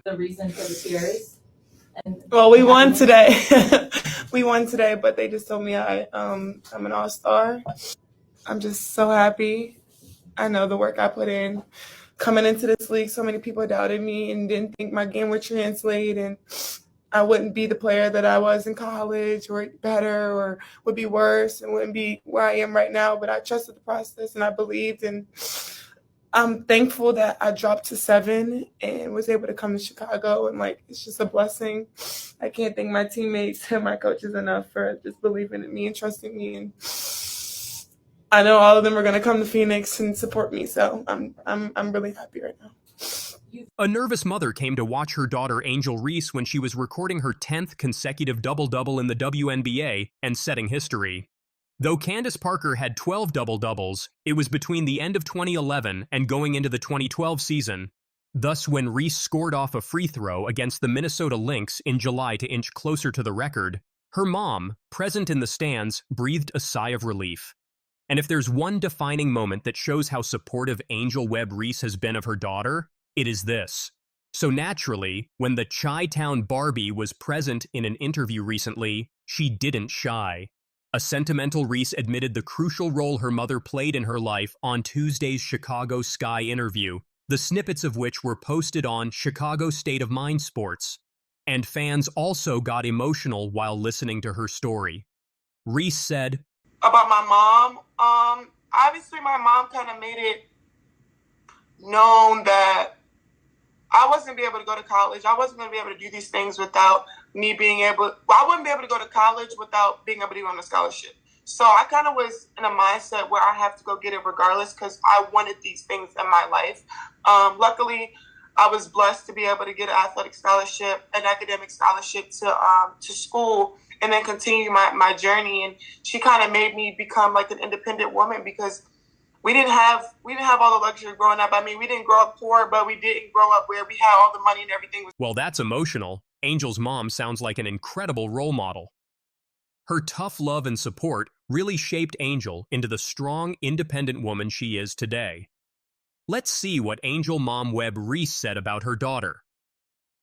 the reason for the tears? And well, we won today. We won today, but they just told me I'm an all-star. I'm just so happy. I know the work I put in coming into this league. So many people doubted me and didn't think my game would translate, and I wouldn't be the player that I was in college, or better, or would be worse, and wouldn't be where I am right now. But I trusted the process and I believed, and I'm thankful that I dropped to 7 and was able to come to Chicago. And it's just a blessing. I can't thank my teammates and my coaches enough for just believing in me and trusting me. And I know all of them are going to come to Phoenix and support me. So I'm really happy right now. A nervous mother came to watch her daughter Angel Reese when she was recording her 10th consecutive double-double in the WNBA and setting history. Though Candace Parker had 12 double-doubles, it was between the end of 2011 and going into the 2012 season. Thus, when Reese scored off a free throw against the Minnesota Lynx in July to inch closer to the record, her mom, present in the stands, breathed a sigh of relief. And if there's one defining moment that shows how supportive Angel Webb Reese has been of her daughter, it is this. So naturally, when the Chi-Town Barbie was present in an interview recently, she didn't shy. A sentimental Reese admitted the crucial role her mother played in her life on Tuesday's Chicago Sky interview, the snippets of which were posted on Chicago State of Mind Sports. And fans also got emotional while listening to her story. Reese said, About my mom, obviously my mom kind of made it known that I wasn't going to be able to go to college. I wasn't going to be able to do these things without me being able. I wouldn't be able to go to college without being able to be on a scholarship. So I kind of was in a mindset where I have to go get it regardless because I wanted these things in my life. Luckily, I was blessed to be able to get an athletic scholarship, an academic scholarship to school, and then continue my journey. And she kind of made me become like an independent woman because we didn't have all the luxury growing up. I mean, we didn't grow up poor, but we didn't grow up where we had all the money and everything. Well, that's emotional. Angel's mom sounds like an incredible role model. Her tough love and support really shaped Angel into the strong, independent woman she is today. Let's see what Angel mom Webb Reese said about her daughter.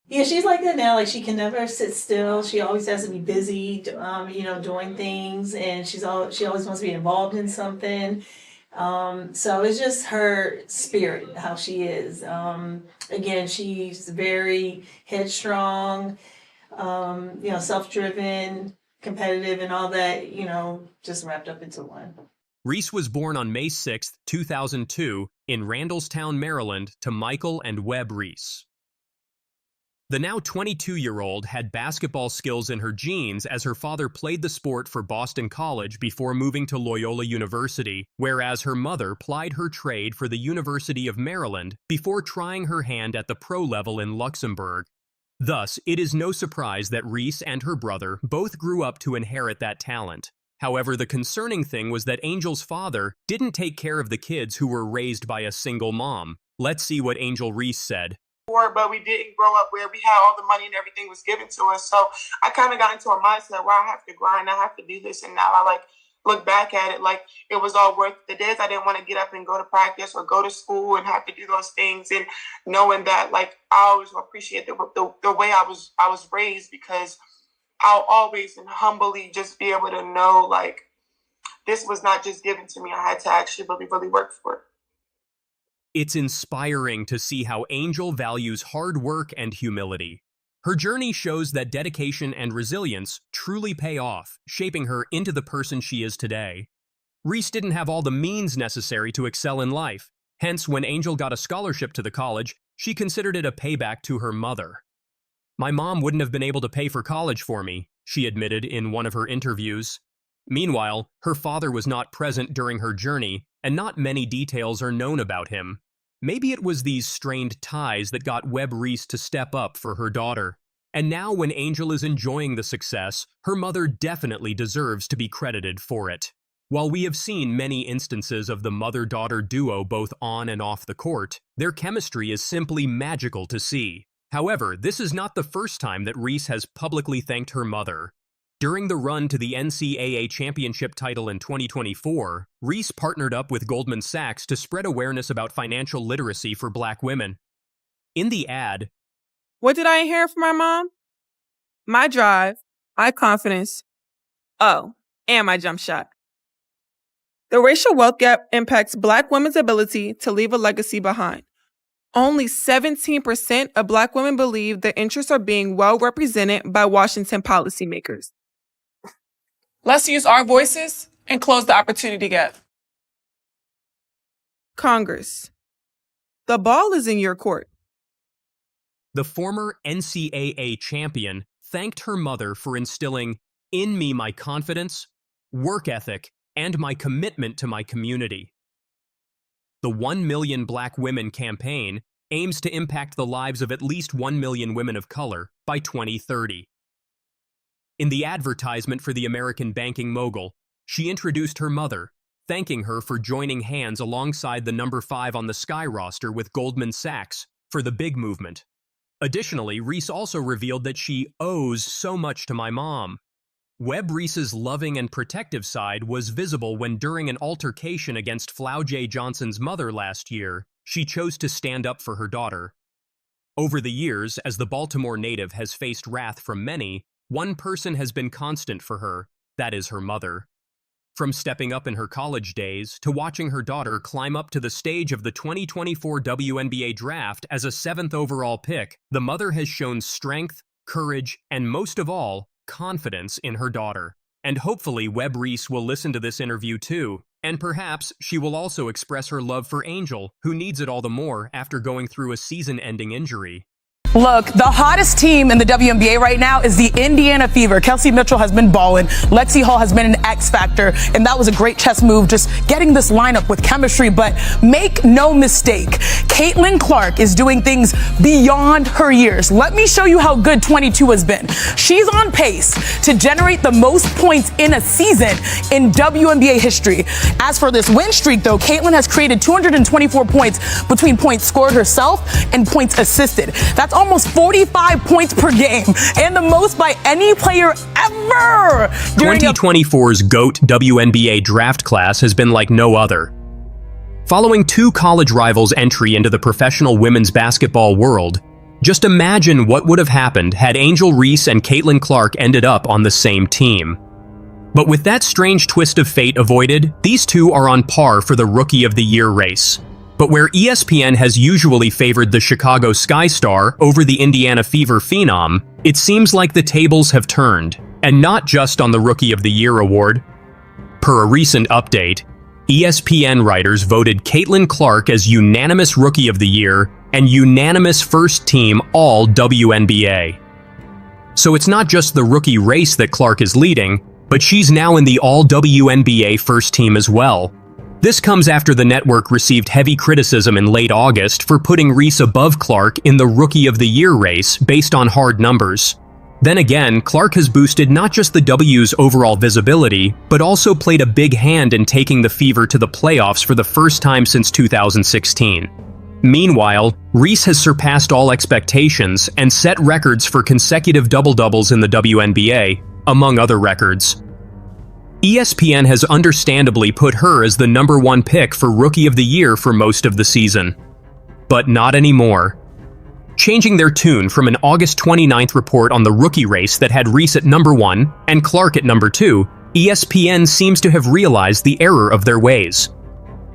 Yeah, she's like that now. Like, she can never sit still. She always has to be busy, doing things, and she always wants to be involved in something. So it's just her spirit, how she is. Again, she's very headstrong, self-driven, competitive, and all that, just wrapped up into one. Reese was born on May 6, 2002, in Randallstown, Maryland, to Michael and Webb Reese. The now 22-year-old had basketball skills in her genes as her father played the sport for Boston College before moving to Loyola University, whereas her mother plied her trade for the University of Maryland before trying her hand at the pro level in Luxembourg. Thus, it is no surprise that Reese and her brother both grew up to inherit that talent. However, the concerning thing was that Angel's father didn't take care of the kids who were raised by a single mom. Let's see what Angel Reese said. But we didn't grow up where we had all the money and everything was given to us. So I kind of got into a mindset where I have to grind, I have to do this. And now I look back at it like it was all worth the days I didn't want to get up and go to practice or go to school and have to do those things. And knowing that, I always appreciate the way I was raised, because I'll always and humbly just be able to know, this was not just given to me. I had to actually really work for it. It's inspiring to see how Angel values hard work and humility. Her journey shows that dedication and resilience truly pay off, shaping her into the person she is today. Reese didn't have all the means necessary to excel in life. Hence, when Angel got a scholarship to the college, she considered it a payback to her mother. "My mom wouldn't have been able to pay for college for me," she admitted in one of her interviews. Meanwhile, her father was not present during her journey, and not many details are known about him. Maybe it was these strained ties that got Webb Reese to step up for her daughter. And now when Angel is enjoying the success, her mother definitely deserves to be credited for it. While we have seen many instances of the mother-daughter duo both on and off the court, their chemistry is simply magical to see. However, this is not the first time that Reese has publicly thanked her mother. During the run to the NCAA championship title in 2024, Reese partnered up with Goldman Sachs to spread awareness about financial literacy for Black women. In the ad, What did I inherit from my mom? My drive, my confidence, and my jump shot. The racial wealth gap impacts Black women's ability to leave a legacy behind. Only 17% of Black women believe their interests are being well represented by Washington policymakers. Let's use our voices and close the opportunity gap. Congress. The ball is in your court. The former NCAA champion thanked her mother for instilling in me my confidence, work ethic, and my commitment to my community. The 1 Million Black Women campaign aims to impact the lives of at least 1 million women of color by 2030. In the advertisement for the American banking mogul, she introduced her mother, thanking her for joining hands alongside the number 5 on the Sky roster with Goldman Sachs for the big movement. Additionally, Reese also revealed that she owes so much to my mom. Webb Reese's loving and protective side was visible when during an altercation against Flau J. Johnson's mother last year, she chose to stand up for her daughter. Over the years, as the Baltimore native has faced wrath from many, one person has been constant for her, that is her mother. From stepping up in her college days to watching her daughter climb up to the stage of the 2024 WNBA draft as a 7th overall pick, the mother has shown strength, courage, and most of all, confidence in her daughter. And hopefully Webb Reese will listen to this interview too, and perhaps she will also express her love for Angel, who needs it all the more after going through a season-ending injury. Look, the hottest team in the WNBA right now is the Indiana Fever. Kelsey Mitchell has been balling. Lexi Hall has been an X factor, and that was a great chess move, just getting this lineup with chemistry. But make no mistake, Caitlin Clark is doing things beyond her years. Let me show you how good 22 has been. She's on pace to generate the most points in a season in WNBA history. As for this win streak, though, Caitlin has created 224 points between points scored herself and points assisted. That's almost 45 points per game, and the most by any player ever. 2024's GOAT WNBA draft class has been like no other. Following two college rivals' entry into the professional women's basketball world, just imagine what would have happened had Angel Reese and Caitlin Clark ended up on the same team. But with that strange twist of fate avoided, these two are on par for the Rookie of the Year race. But where ESPN has usually favored the Chicago Sky Star over the Indiana Fever phenom, it seems like the tables have turned, and not just on the Rookie of the Year award. Per a recent update, ESPN writers voted Caitlin Clark as unanimous Rookie of the Year and unanimous First Team All-WNBA. So it's not just the rookie race that Clark is leading, but she's now in the All-WNBA First Team as well. This comes after the network received heavy criticism in late August for putting Reese above Clark in the Rookie of the Year race based on hard numbers. Then again, Clark has boosted not just the W's overall visibility, but also played a big hand in taking the Fever to the playoffs for the first time since 2016. Meanwhile, Reese has surpassed all expectations and set records for consecutive double-doubles in the WNBA, among other records. ESPN has understandably put her as the number 1 pick for Rookie of the Year for most of the season. But not anymore. Changing their tune from an August 29th report on the rookie race that had Reese at number 1 and Clark at number 2, ESPN seems to have realized the error of their ways.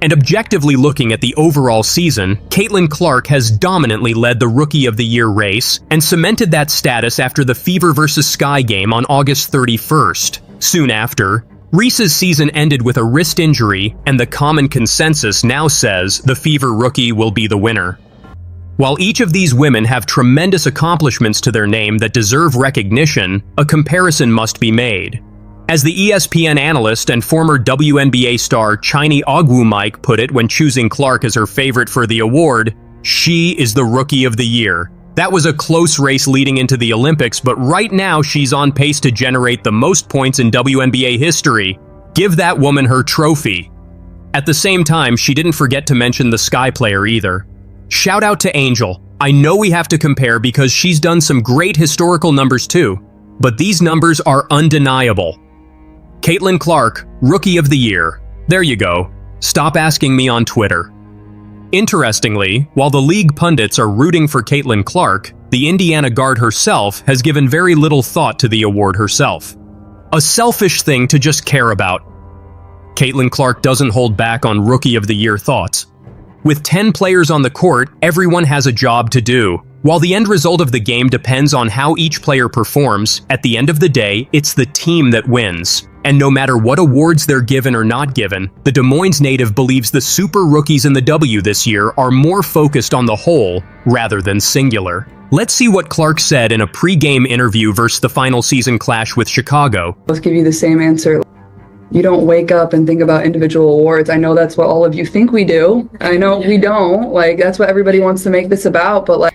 And objectively looking at the overall season, Caitlin Clark has dominantly led the Rookie of the Year race and cemented that status after the Fever vs. Sky game on August 31st. Soon after, Reese's season ended with a wrist injury, and the common consensus now says the Fever rookie will be the winner. While each of these women have tremendous accomplishments to their name that deserve recognition, a comparison must be made. As the ESPN analyst and former WNBA star Chini Ogwumike put it when choosing Clark as her favorite for the award, she is the Rookie of the Year. That was a close race leading into the Olympics, but right now she's on pace to generate the most points in WNBA history. Give that woman her trophy. At the same time, she didn't forget to mention the Sky player either. Shout out to Angel. I know we have to compare because she's done some great historical numbers too, but these numbers are undeniable. Caitlin Clark, Rookie of the Year. There you go. Stop asking me on Twitter. Interestingly, while the league pundits are rooting for Caitlin Clark, the Indiana guard herself has given very little thought to the award herself. A selfish thing to just care about. Caitlin Clark doesn't hold back on Rookie of the Year thoughts. With 10 players on the court, everyone has a job to do. While the end result of the game depends on how each player performs, at the end of the day, it's the team that wins. And no matter what awards they're given or not given, the Des Moines native believes the super rookies in the W this year are more focused on the whole rather than singular. Let's see what Clark said in a pre-game interview versus the final season clash with Chicago. Let's give you the same answer. You don't wake up and think about individual awards. I know that's what all of you think we do. I know we don't. Like, that's what everybody wants to make this about. But like,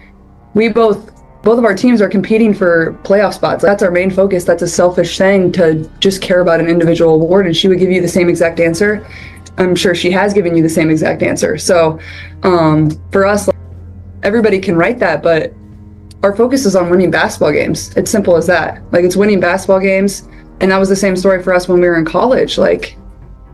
we both of our teams are competing for playoff spots. That's our main focus. That's a selfish thing to just care about an individual award. And she would give you the same exact answer. I'm sure she has given you the same exact answer. So for us, like, everybody can write that, but our focus is on winning basketball games. It's simple as that. Like, it's winning basketball games. And that was the same story for us when we were in college. Like,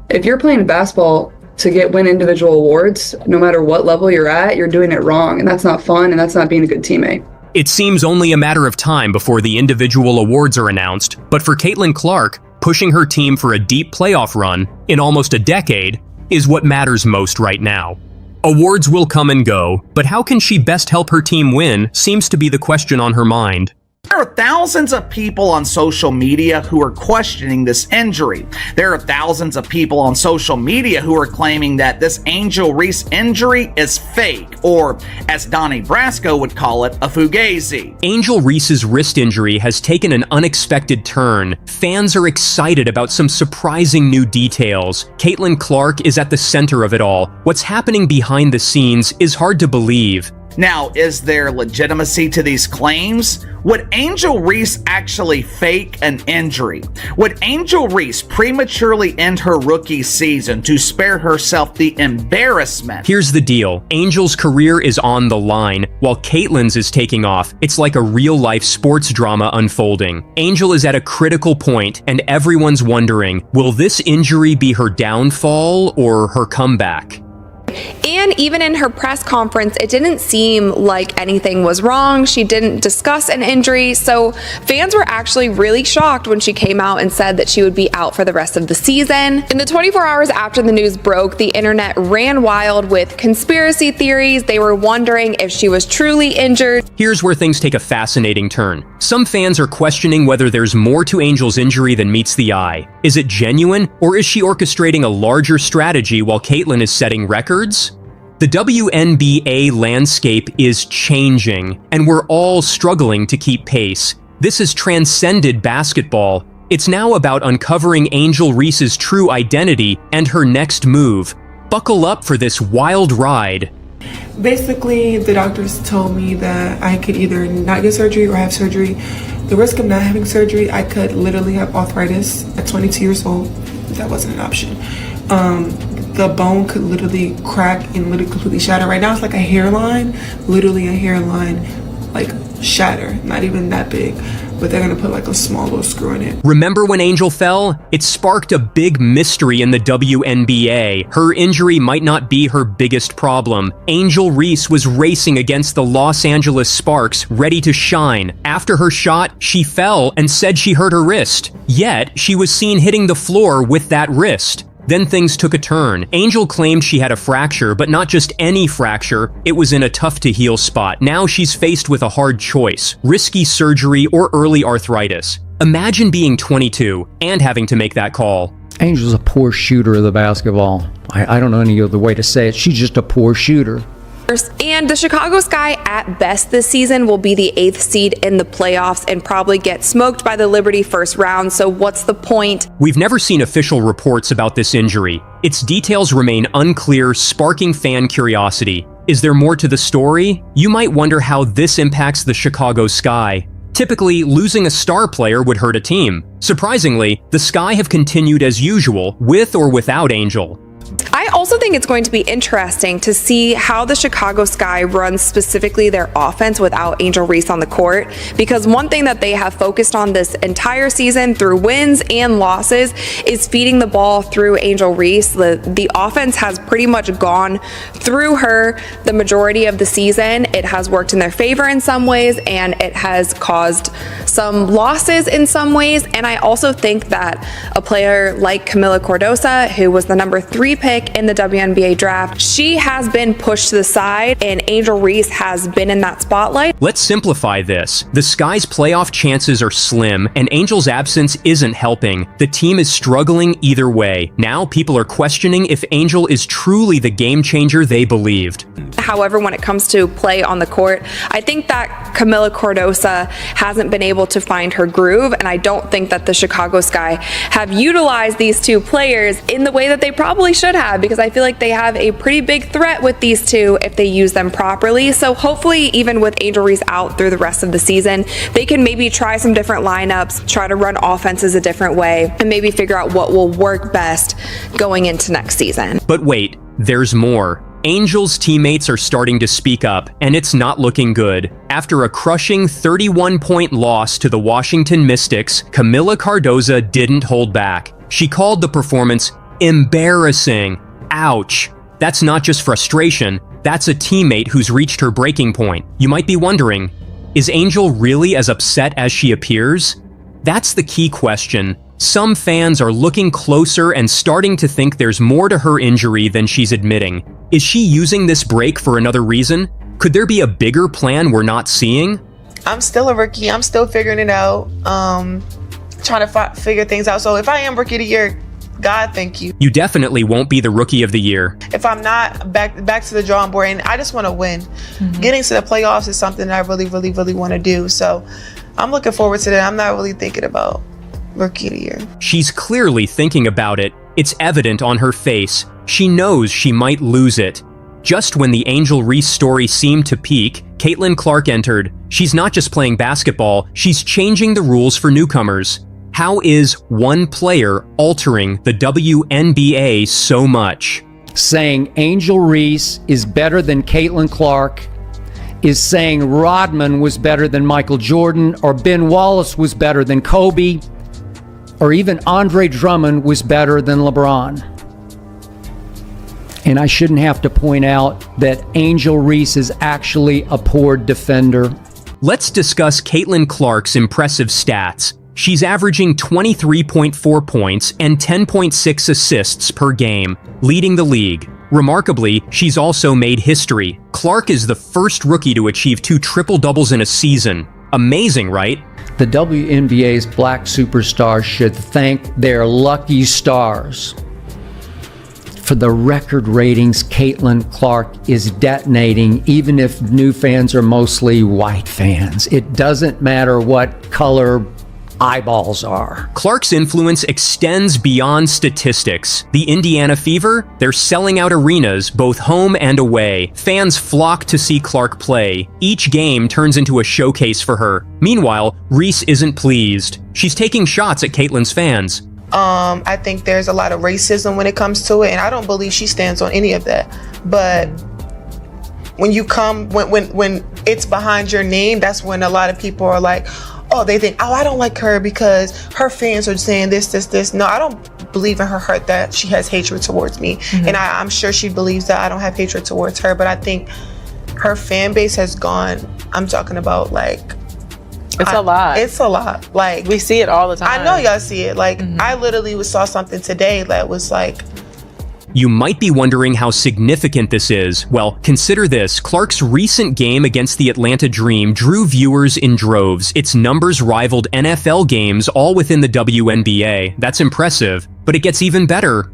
if you're playing basketball to win individual awards, no matter what level you're at, you're doing it wrong. And that's not fun, and that's not being a good teammate. It seems only a matter of time before the individual awards are announced, but for Caitlin Clark, pushing her team for a deep playoff run in almost a decade is what matters most right now. Awards will come and go, but how can she best help her team win seems to be the question on her mind. There are thousands of people on social media who are questioning this injury. There are thousands of people on social media who are claiming that this Angel Reese injury is fake, or as Donnie Brasco would call it, a fugazi. Angel Reese's wrist injury has taken an unexpected turn. Fans are excited about some surprising new details. Caitlin Clark is at the center of it all. What's happening behind the scenes is hard to believe. Now, is there legitimacy to these claims? Would Angel Reese actually fake an injury? Would Angel Reese prematurely end her rookie season to spare herself the embarrassment? Here's the deal. Angel's career is on the line, while Caitlin's is taking off. It's like a real-life sports drama unfolding. Angel is at a critical point, and everyone's wondering, will this injury be her downfall or her comeback? And even in her press conference, it didn't seem like anything was wrong. She didn't discuss an injury. So fans were actually really shocked when she came out and said that she would be out for the rest of the season. In the 24 hours after the news broke, the internet ran wild with conspiracy theories. They were wondering if she was truly injured. Here's where things take a fascinating turn. Some fans are questioning whether there's more to Angel's injury than meets the eye. Is it genuine, or is she orchestrating a larger strategy while Caitlin is setting records? The WNBA landscape is changing, and we're all struggling to keep pace. This has transcended basketball. It's now about uncovering Angel Reese's true identity and her next move. Buckle up for this wild ride. Basically, the doctors told me that I could either not get surgery or have surgery. The risk of not having surgery, I could literally have arthritis at 22 years old. That wasn't an option. The bone could literally crack and literally completely shatter. Right now it's like a hairline, literally a hairline, like shatter, not even that big, but they're gonna put like a small little screw in it. Remember when Angel fell? It sparked a big mystery in the WNBA. Her injury might not be her biggest problem. Angel Reese was racing against the Los Angeles Sparks, ready to shine. After her shot, she fell and said she hurt her wrist. Yet, she was seen hitting the floor with that wrist. Then things took a turn. Angel claimed she had a fracture, but not just any fracture. It was in a tough-to-heal spot. Now she's faced with a hard choice: risky surgery or early arthritis. Imagine being 22 and having to make that call. Angel's a poor shooter of the basketball. I don't know any other way to say it. She's just a poor shooter. And the Chicago Sky, at best this season, will be the 8th seed in the playoffs and probably get smoked by the Liberty first round. So what's the point? We've never seen official reports about this injury. Its details remain unclear, sparking fan curiosity. Is there more to the story? You might wonder how this impacts the Chicago Sky. Typically, losing a star player would hurt a team. Surprisingly, the Sky have continued as usual, with or without Angel. I also think it's going to be interesting to see how the Chicago Sky runs specifically their offense without Angel Reese on the court, because one thing that they have focused on this entire season through wins and losses is feeding the ball through Angel Reese. The offense has pretty much gone through her the majority of the season. It has worked in their favor in some ways, and it has caused some losses in some ways. And I also think that a player like Camila Cordosa, who was the number 3 pick in the WNBA draft, she has been pushed to the side, and Angel Reese has been in that spotlight. Let's simplify this. The Sky's playoff chances are slim, and Angel's absence isn't helping. The team is struggling either way. Now people are questioning if Angel is truly the game changer they believed. However, when it comes to play on the court, I think that Camila Cordosa hasn't been able to find her groove, and I don't think that the Chicago Sky have utilized these two players in the way that they probably should have, because I feel like they have a pretty big threat with these two if they use them properly. So hopefully, even with Angel Reese out through the rest of the season, they can maybe try some different lineups, try to run offenses a different way, and maybe figure out what will work best going into next season. But wait, there's more. Angel's teammates are starting to speak up, and it's not looking good. After a crushing 31-point loss to the Washington Mystics, Camila Cordosa didn't hold back. She called the performance embarrassing. Ouch. That's not just frustration, that's a teammate who's reached her breaking point. You might be wondering, is Angel really as upset as she appears? That's the key question. Some fans are looking closer and starting to think there's more to her injury than she's admitting. Is she using this break for another reason? Could there be a bigger plan we're not seeing? I'm still a rookie. I'm still figuring it out. Trying to figure things out. So if I am rookie of the year, God, thank you. You definitely won't be the rookie of the year. If I'm not, back to the drawing board, and I just want to win. Getting to the playoffs is something that I really, really, really want to do. So I'm looking forward to that. I'm not really thinking about rookie of the year. She's clearly thinking about it. It's evident on her face. She knows she might lose it. Just when the Angel Reese story seemed to peak, Caitlin Clark entered. She's not just playing basketball, she's changing the rules for newcomers. How is one player altering the WNBA so much? Saying Angel Reese is better than Caitlin Clark is saying Rodman was better than Michael Jordan, or Ben Wallace was better than Kobe, or even Andre Drummond was better than LeBron. And I shouldn't have to point out that Angel Reese is actually a poor defender. Let's discuss Caitlin Clark's impressive stats. She's averaging 23.4 points and 10.6 assists per game, leading the league. Remarkably, she's also made history. Clark is the first rookie to achieve 2 triple-doubles in a season. Amazing, right? The WNBA's black superstars should thank their lucky stars. For the record ratings, Caitlin Clark is detonating, even if new fans are mostly white fans. It doesn't matter what color eyeballs are. Clark's influence extends beyond statistics. The Indiana Fever, they're selling out arenas, both home and away. Fans flock to see Clark play. Each game turns into a showcase for her. Meanwhile, Reese isn't pleased. She's taking shots at Caitlin's fans. I think there's a lot of racism when it comes to it, and I don't believe she stands on any of that. But when you come, when it's behind your name, that's when a lot of people are like, oh, they think, oh, I don't like her because her fans are saying this. No, I don't believe in her heart that she has hatred towards me. And I'm sure she believes that I don't have hatred towards her, but I think her fan base has gone, I'm talking about like, it's a lot. It's a lot. Like, we see it all the time. I know y'all see it. Like, I literally saw something today that was like, You might be wondering how significant this is. Well, consider this. Clark's recent game against the Atlanta Dream drew viewers in droves. Its numbers rivaled NFL games, all within the WNBA. That's impressive. But it gets even better.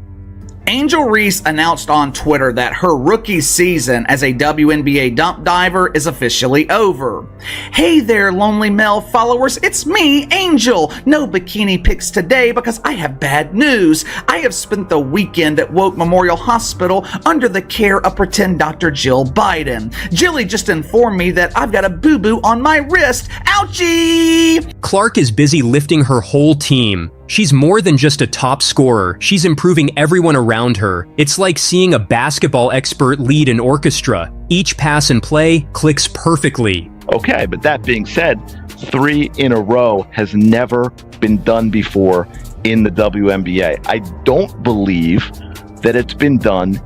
Angel Reese announced on Twitter that her rookie season as a WNBA dump diver is officially over. Hey there, lonely male followers, it's me, Angel. No bikini pics today because I have bad news. I have spent the weekend at Woke Memorial Hospital under the care of pretend Dr. Jill Biden. Jilly just informed me that I've got a boo-boo on my wrist. Ouchie! Clark is busy lifting her whole team. She's more than just a top scorer, she's improving everyone around her. It's like seeing a basketball expert lead an orchestra. Each pass and play clicks perfectly. Okay, but that being said, 3 in a row has never been done before in the WNBA. I don't believe that it's been done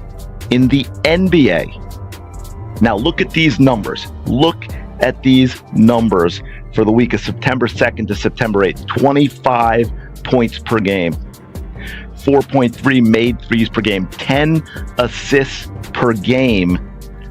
in the NBA. Now look at these numbers. Look at these numbers for the week of September 2nd to September 8th. 25 points per game, 4.3 made threes per game, 10 assists per game,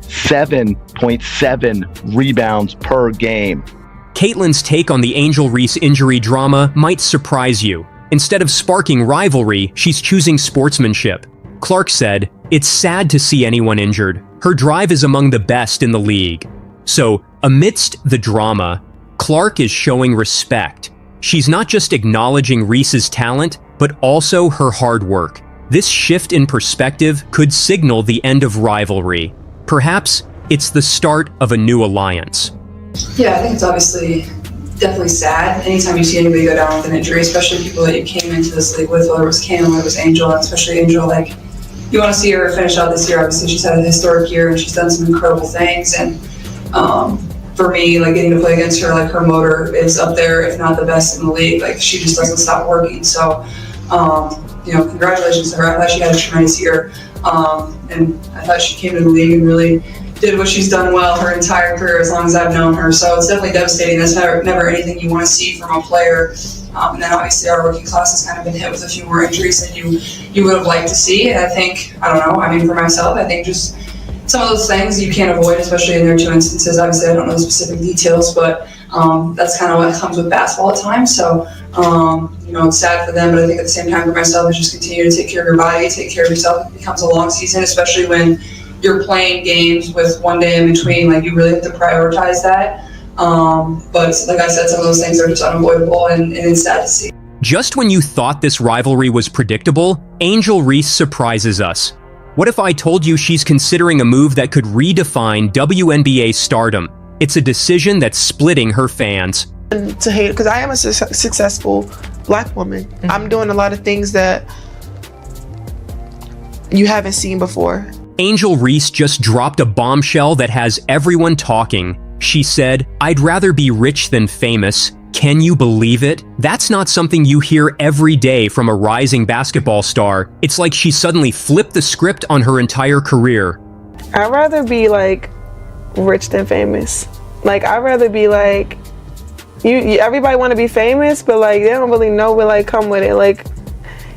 7.7 rebounds per game. Caitlyn's take on the Angel Reese injury drama might surprise you. Instead of sparking rivalry, she's choosing sportsmanship. Clark said, "It's sad to see anyone injured. Her drive is among the best in the league." So, amidst the drama, Clark is showing respect. She's not just acknowledging Reese's talent, but also her hard work. This shift in perspective could signal the end of rivalry. Perhaps it's the start of a new alliance. Yeah, I think it's obviously definitely sad anytime you see anybody go down with an injury, especially people that you came into this league with, whether it was Cam, whether it was Angel, and especially Angel. Like, you want to see her finish out this year. Obviously, she's had a historic year and she's done some incredible things. And for me, like, getting to play against her, like, her motor is up there, if not the best in the league. Like, she just doesn't stop working. So, congratulations to her. I thought she had a tremendous year. And I thought she came to the league and really did what she's done well her entire career as long as I've known her. So it's definitely devastating. That's never anything you want to see from a player. And then obviously our rookie class has kind of been hit with a few more injuries than you would have liked to see. And I think, for myself, I think just some of those things you can't avoid, especially in their 2 instances. Obviously, I don't know the specific details, but that's kind of what comes with basketball at times. So, it's sad for them, but I think at the same time for myself, is just continue to take care of your body, take care of yourself. It becomes a long season, especially when you're playing games with one day in between. Like, you really have to prioritize that. But like I said, some of those things are just unavoidable, and it's sad to see. Just when you thought this rivalry was predictable, Angel Reese surprises us. What if I told you she's considering a move that could redefine WNBA stardom? It's a decision that's splitting her fans. To hate, because I am a successful Black woman. Mm-hmm. I'm doing a lot of things that you haven't seen before. Angel Reese just dropped a bombshell that has everyone talking. She said, "I'd rather be rich than famous." Can you believe it? That's not something you hear every day from a rising basketball star. It's like she suddenly flipped the script on her entire career. I'd rather be like rich than famous. Like, I'd rather be like, everybody want to be famous, but like they don't really know what like come with it. Like,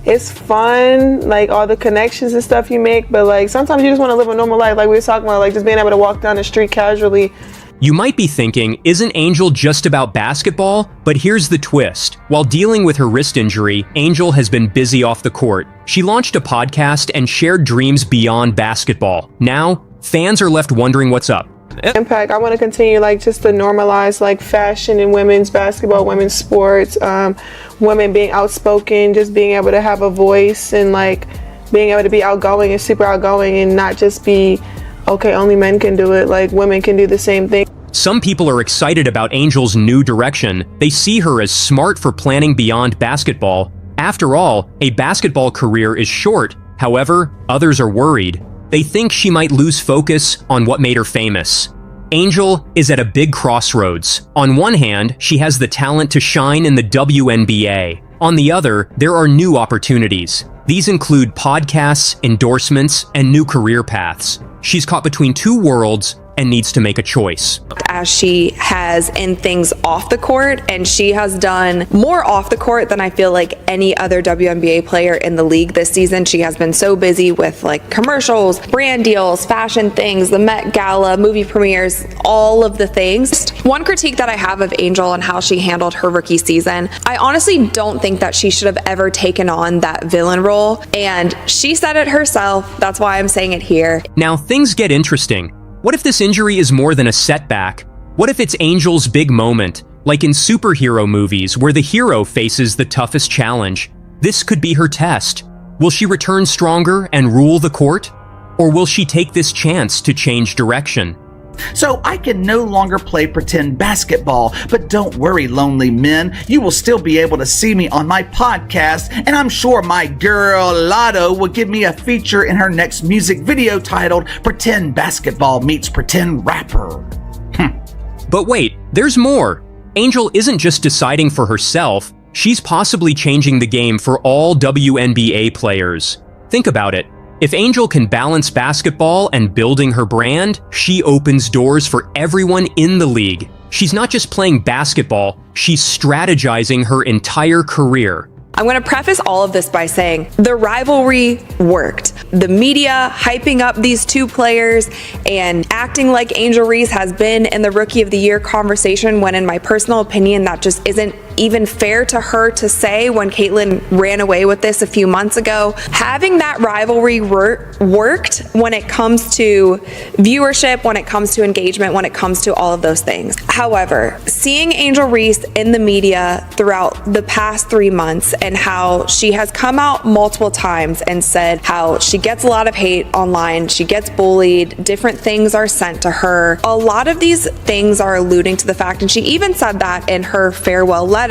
it's fun, like all the connections and stuff you make, but like sometimes you just want to live a normal life. Like we were talking about, like just being able to walk down the street casually. You might be thinking, isn't Angel just about basketball? But here's the twist. While dealing with her wrist injury, Angel has been busy off the court. She launched a podcast and shared dreams beyond basketball. Now, fans are left wondering what's up. Impact, I want to continue like just to normalize like fashion in women's basketball, women's sports, women being outspoken, just being able to have a voice and like being able to be outgoing and super outgoing and not just be, okay, only men can do it, like women can do the same thing. Some people are excited about Angel's new direction. They see her as smart for planning beyond basketball. After all, a basketball career is short. However, others are worried. They think she might lose focus on what made her famous. Angel is at a big crossroads. On one hand, she has the talent to shine in the WNBA. On the other, there are new opportunities. These include podcasts, endorsements, and new career paths. She's caught between two worlds and needs to make a choice. As she has in things off the court, and she has done more off the court than I feel like any other WNBA player in the league this season. She has been so busy with like commercials, brand deals, fashion things, the Met Gala, movie premieres, all of the things. One critique that I have of Angel and how she handled her rookie season, I honestly don't think that she should have ever taken on that villain role. And she said it herself. That's why I'm saying it here. Now things get interesting. What if this injury is more than a setback? What if it's Angel's big moment, like in superhero movies where the hero faces the toughest challenge? This could be her test. Will she return stronger and rule the court? Or will she take this chance to change direction? So I can no longer play pretend basketball. But don't worry, lonely men. You will still be able to see me on my podcast, and I'm sure my girl Lotto will give me a feature in her next music video titled Pretend Basketball Meets Pretend Rapper. But wait, there's more. Angel isn't just deciding for herself, she's possibly changing the game for all WNBA players. Think about it. If Angel can balance basketball and building her brand, she opens doors for everyone in the league. She's not just playing basketball, she's strategizing her entire career. I'm going to preface all of this by saying the rivalry worked. The media hyping up these two players and acting like Angel Reese has been in the Rookie of the Year conversation, when in my personal opinion that just isn't even fair to her to say when Caitlyn ran away with this a few months ago. Having that rivalry worked when it comes to viewership, when it comes to engagement, when it comes to all of those things. However, seeing Angel Reese in the media throughout the past 3 months and how she has come out multiple times and said how she gets a lot of hate online, she gets bullied, different things are sent to her. A lot of these things are alluding to the fact, and she even said that in her farewell letter,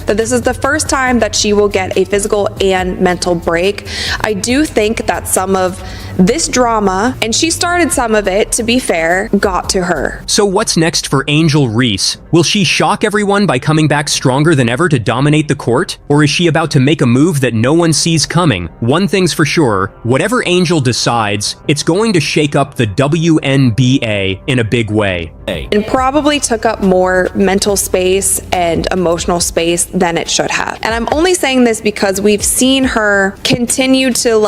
that this is the first time that she will get a physical and mental break. I do think that some of this drama, and she started some of it, to be fair, got to her. So what's next for Angel Reese? Will she shock everyone by coming back stronger than ever to dominate the court? Or is she about to make a move that no one sees coming? One thing's for sure, whatever Angel decides, it's going to shake up the WNBA in a big way. And probably took up more mental space and emotional space than it should have. And I'm only saying this because we've seen her continue to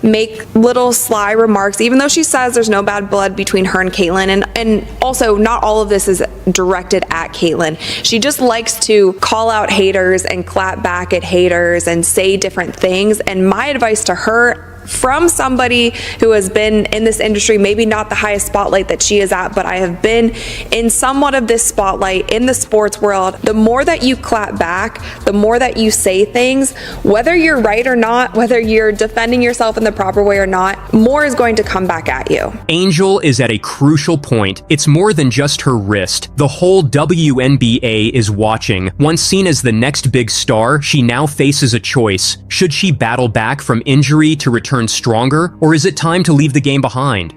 make little sly remarks, even though she says there's no bad blood between her and Caitlyn. And also, not all of this is directed at Caitlyn. She just likes to call out haters and clap back at haters and say different things. And my advice to her, from somebody who has been in this industry, maybe not the highest spotlight that she is at, but I have been in somewhat of this spotlight in the sports world, the more that you clap back, the more that you say things, whether you're right or not, whether you're defending yourself in the proper way or not, more is going to come back at you. Angel is at a crucial point. It's more than just her wrist. The whole WNBA is watching. Once seen as the next big star, she now faces a choice. Should she battle back from injury to return stronger, or is it time to leave the game behind?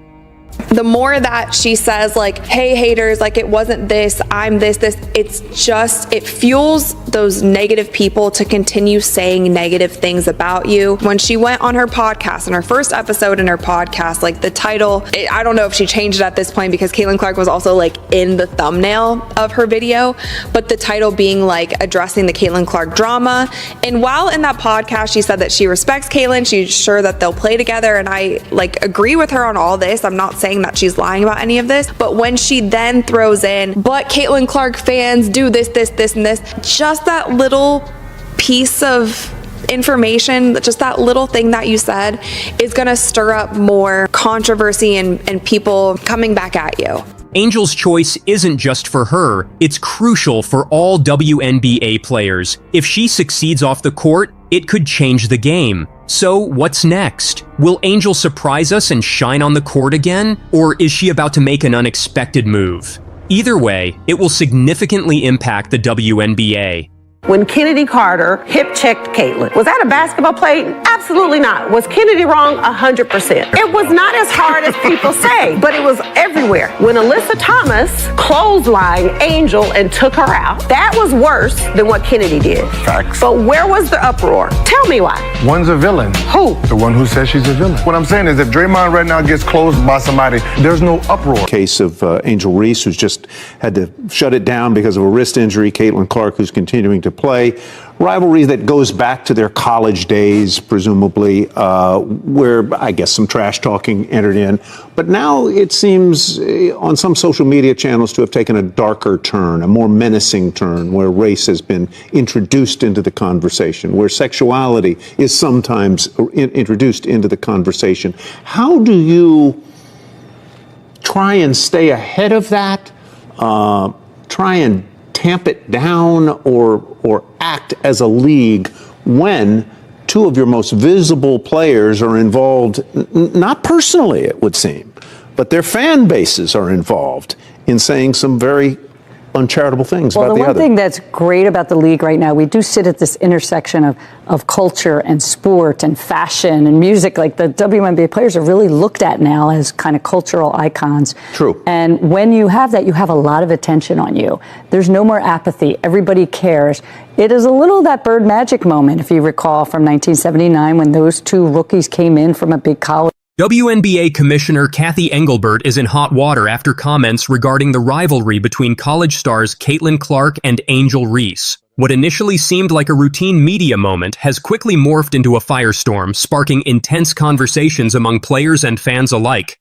The more that she says hey haters, it wasn't this, I'm this, it fuels those negative people to continue saying negative things about you. When she went on her podcast, in her first episode in her podcast, the title, I don't know if she changed it at this point because Caitlyn Clark was also in the thumbnail of her video, but the title being addressing the Caitlyn Clark drama. And while in that podcast she said that she respects Caitlyn, she's sure that they'll play together, and I agree with her on all this. I'm not saying that she's lying about any of this, but when she then throws in, but Caitlyn Clark fans do this, and this, just that little piece of information, just that little thing that you said, is going to stir up more controversy and people coming back at you. Angel's choice isn't just for her, it's crucial for all WNBA players. If she succeeds off the court, it could change the game. So what's next? Will Angel surprise us and shine on the court again? Or is she about to make an unexpected move? Either way, it will significantly impact the WNBA. When Kennedy Carter hip-checked Caitlyn, was that a basketball play? Absolutely not. Was Kennedy wrong? 100%. It was not as hard as people say, but it was everywhere. When Alyssa Thomas clotheslined Angel and took her out, that was worse than what Kennedy did. Facts. But where was the uproar? Tell me why. One's a villain. Who? The one who says she's a villain. What I'm saying is if Draymond right now gets closed by somebody, there's no uproar. Case of Angel Reese, who's just had to shut it down because of a wrist injury. Caitlyn Clark, who's continuing to play. Rivalry that goes back to their college days, presumably, where I guess some trash talking entered in. But now it seems on some social media channels to have taken a darker turn, a more menacing turn, where race has been introduced into the conversation, where sexuality is sometimes introduced into the conversation. How do you try and stay ahead of that, try and tamp it down, or act as a league when two of your most visible players are involved, not personally, it would seem, but their fan bases are involved in saying some very uncharitable things well, about the the one other. thing that's great about the league right now, we do sit at this intersection of culture and sport and fashion and music. Like the WNBA players are really looked at now as kind of cultural icons. True. And when you have that, you have a lot of attention on you. There's no more apathy. Everybody cares. It is a little that Bird Magic moment, if you recall, from 1979 when those two rookies came in from a big college. WNBA Commissioner Kathy Engelbert is in hot water after comments regarding the rivalry between college stars Caitlin Clark and Angel Reese. What initially seemed like a routine media moment has quickly morphed into a firestorm, sparking intense conversations among players and fans alike.